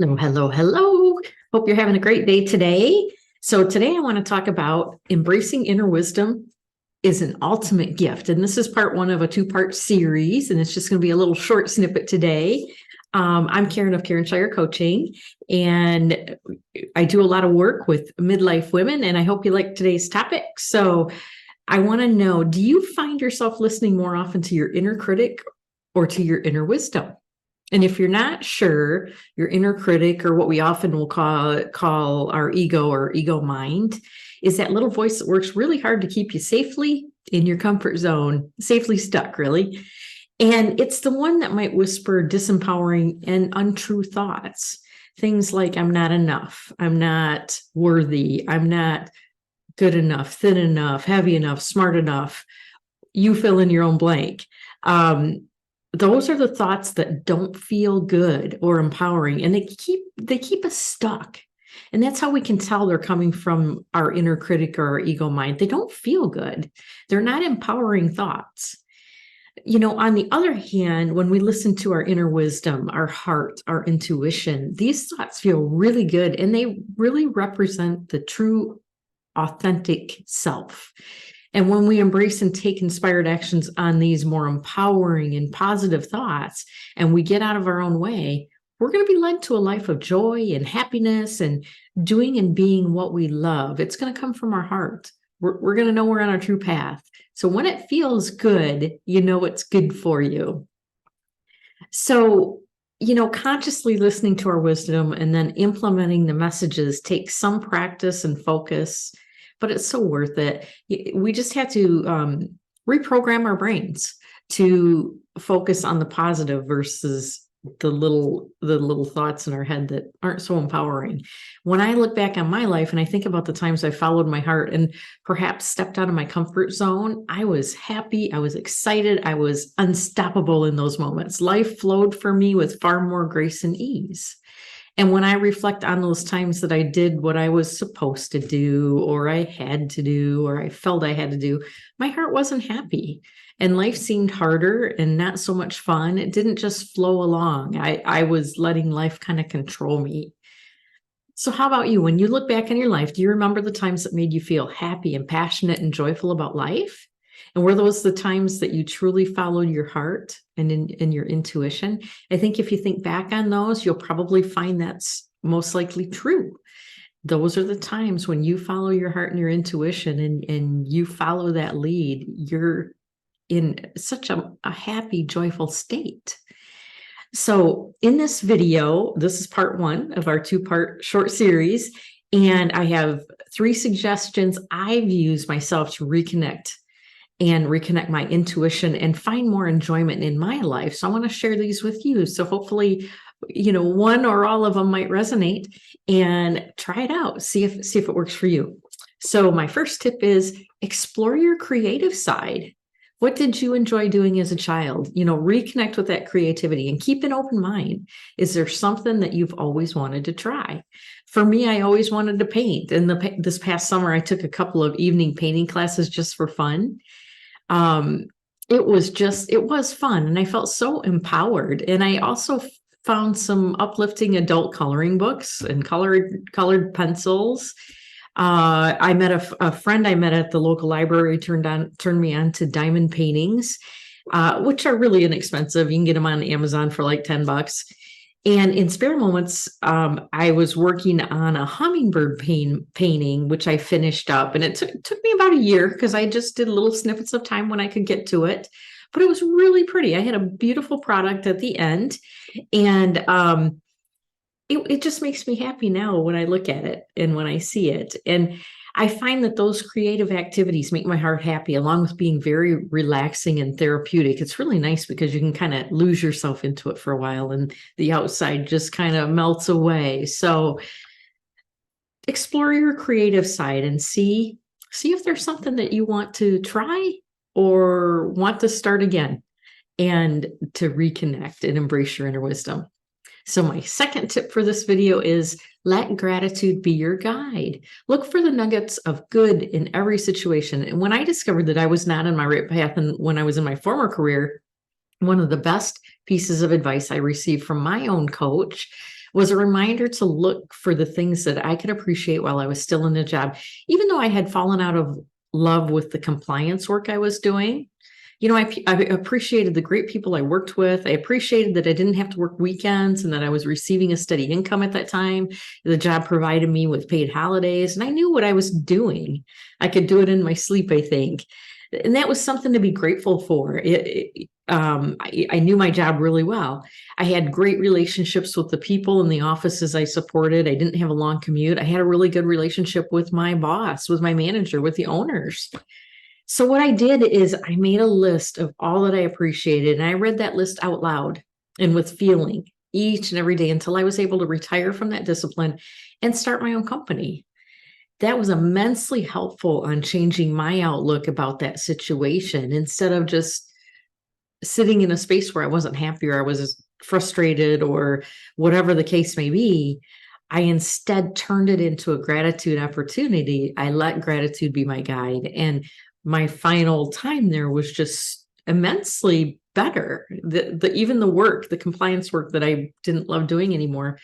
Hello, hello, hello. Hope you're having a great day today. So today I want to talk about embracing inner wisdom is an ultimate gift. And this is part one of a two-part series, and it's just going to be a little short snippet today. I'm Karen of Shier Coaching, and I do a lot of work with midlife women, and I hope you like today's topic. So I want to know, do you find yourself listening more often to your inner critic or to your inner wisdom? And if you're not sure, your inner critic, or what we often will call our ego or ego mind, is that little voice that works really hard to keep you safely in your comfort zone, safely stuck, really. And it's the one that might whisper disempowering and untrue thoughts. Things like, I'm not enough, I'm not worthy, I'm not good enough, thin enough, heavy enough, smart enough. You fill in your own blank. Those are the thoughts that don't feel good or empowering, and they keep us stuck. And that's how we can tell they're coming from our inner critic or our ego mind. They don't feel good. They're not empowering thoughts. On the other hand, when we listen to our inner wisdom, our heart, our intuition, these thoughts feel really good, and they really represent the true, authentic self. And when we embrace and take inspired actions on these more empowering and positive thoughts, and we get out of our own way, we're going to be led to a life of joy and happiness and doing and being what we love. It's going to come from our heart. We're going to know we're on our true path. So when it feels good, you know it's good for you. So, consciously listening to our wisdom and then implementing the messages takes some practice and focus, but it's so worth it. We just have to reprogram our brains to focus on the positive versus the little thoughts in our head that aren't so empowering. When I look back on my life and I think about the times I followed my heart and perhaps stepped out of my comfort zone, I was happy, I was excited, I was unstoppable in those moments. Life flowed for me with far more grace and ease. And when I reflect on those times that I did what I was supposed to do, or I had to do, or I felt I had to do, my heart wasn't happy. And life seemed harder and not so much fun. It didn't just flow along. I was letting life kind of control me. So how about you? When you look back on your life, do you remember the times that made you feel happy and passionate and joyful about life? And were those the times that you truly followed your heart and in your intuition? I think if you think back on those, you'll probably find that's most likely true. Those are the times when you follow your heart and your intuition and you follow that lead, you're in such a happy, joyful state. So in this video, this is part one of our two-part short series, and I have 3 suggestions I've used myself to reconnect my intuition and find more enjoyment in my life. So I want to share these with you. So hopefully, one or all of them might resonate, and try it out. See if it works for you. So my first tip is explore your creative side. What did you enjoy doing as a child? Reconnect with that creativity and keep an open mind. Is there something that you've always wanted to try? For me, I always wanted to paint. And this past summer, I took a couple of evening painting classes just for fun. It was fun, and I felt so empowered. And I also found some uplifting adult coloring books and colored pencils. I met a friend I met at the local library turned me on to diamond paintings, which are really inexpensive. You can get them on Amazon for like $10. And in spare moments, I was working on a hummingbird painting, which I finished up. And it took me about a year because I just did little snippets of time when I could get to it. But it was really pretty. I had a beautiful product at the end. And it just makes me happy now when I look at it and when I see it. And I find that those creative activities make my heart happy, along with being very relaxing and therapeutic. It's really nice because you can kind of lose yourself into it for a while and the outside just kind of melts away. So explore your creative side and see if there's something that you want to try or want to start again, and to reconnect and embrace your inner wisdom. So my second tip for this video is let gratitude be your guide. Look for the nuggets of good in every situation. And when I discovered that I was not on my right path, and when I was in my former career, one of the best pieces of advice I received from my own coach was a reminder to look for the things that I could appreciate while I was still in the job. Even though I had fallen out of love with the compliance work I was doing, I appreciated the great people I worked with. I appreciated that I didn't have to work weekends and that I was receiving a steady income at that time. The job provided me with paid holidays, and I knew what I was doing. I could do it in my sleep, I think. And that was something to be grateful for. I knew my job really well. I had great relationships with the people in the offices I supported. I didn't have a long commute. I had a really good relationship with my boss, with my manager, with the owners. So what I did is I made a list of all that I appreciated, and I read that list out loud and with feeling each and every day until I was able to retire from that discipline and start my own company. That was immensely helpful on changing my outlook about that situation. Instead of just sitting in a space where I wasn't happy or I was frustrated or whatever the case may be, I instead turned it into a gratitude opportunity. I let gratitude be my guide. And my final time there was just immensely better. Even the work, the compliance work that I didn't love doing anymore,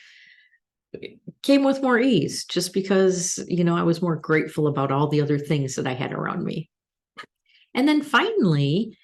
came with more ease just because, I was more grateful about all the other things that I had around me. And then finally,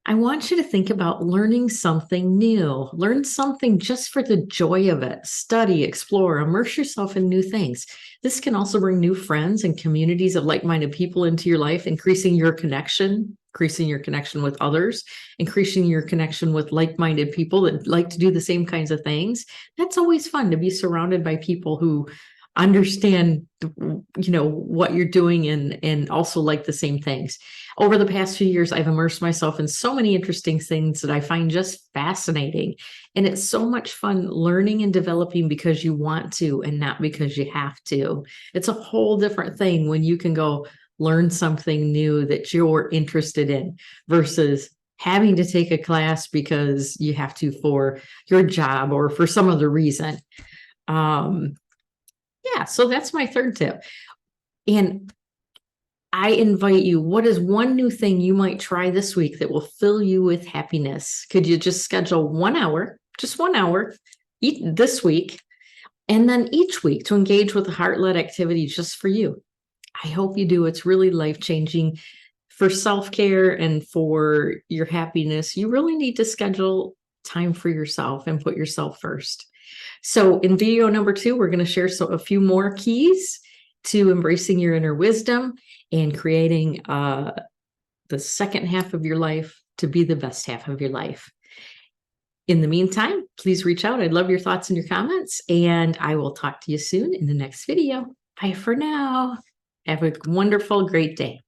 I want you to think about learning something new. Learn something just for the joy of it. Study, explore, immerse yourself in new things. This can also bring new friends and communities of like-minded people into your life, increasing your connection with others, increasing your connection with like-minded people that like to do the same kinds of things. That's always fun, to be surrounded by people who understand, what you're doing and also like the same things. Over the past few years, I've immersed myself in so many interesting things that I find just fascinating. And it's so much fun learning and developing because you want to and not because you have to. It's a whole different thing when you can go learn something new that you're interested in versus having to take a class because you have to for your job or for some other reason. So that's my third tip. And I invite you, what is one new thing you might try this week that will fill you with happiness? Could you just schedule 1 hour, just 1 hour this week, and then each week to engage with a heart-led activity just for you? I hope you do. It's really life-changing for self-care and for your happiness. You really need to schedule time for yourself and put yourself first. So in video number 2, we're going to share a few more keys to embracing your inner wisdom and creating the second half of your life to be the best half of your life. In the meantime, please reach out. I'd love your thoughts and your comments, and I will talk to you soon in the next video. Bye for now. Have a wonderful, great day.